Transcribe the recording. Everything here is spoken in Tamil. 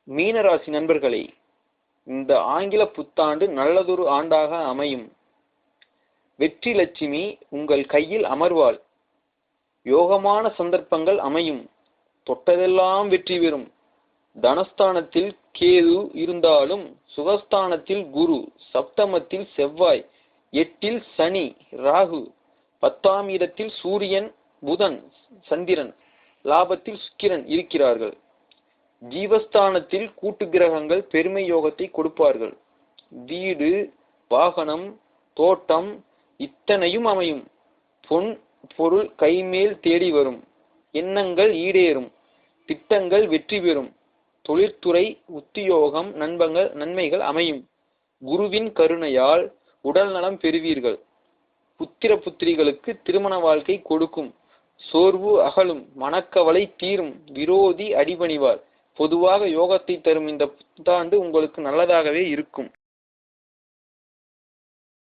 மீனராசி நண்பர்களே, இந்த ஆங்கில புத்தாண்டு நல்லதொரு ஆண்டாக அமையும். வெற்றி லட்சுமி உங்கள் கையில் அமர்வாள். யோகமான சந்தர்ப்பங்கள் அமையும். தொட்டதெல்லாம் வெற்றி பெறும். தனஸ்தானத்தில் கேது இருந்தாலும் சுகஸ்தானத்தில் குரு, சப்தமத்தில் செவ்வாய், 8ல் சனி ராகு, 10ஆம் இடத்தில் சூரியன் புதன் சந்திரன், லாபத்தில் சுக்கிரன் இருக்கிறார்கள். ஜீவஸ்தானத்தில் கூட்டு கிரகங்கள் பெருமை யோகத்தை கொடுப்பார்கள். வீடு, வாகனம், தோட்டம் இத்தனையும் அமையும். பொன் பொருள் கைமேல் தேடி வரும். எண்ணங்கள் ஈடேறும். திட்டங்கள் வெற்றி பெறும். தொழிற்துறை, உத்தியோகம், நன்மைகள் அமையும். குருவின் கருணையால் உடல் நலம் பெறுவீர்கள். புத்திர புத்திரிகளுக்கு திருமண வாழ்க்கை கொடுக்கும். சோர்வு அகலும். மனக்கவலை தீரும். விரோதி அடிபணிவார். பொதுவாக யோகத்தை தரும் இந்த புத்தாண்டு உங்களுக்கு நல்லதாகவே இருக்கும்.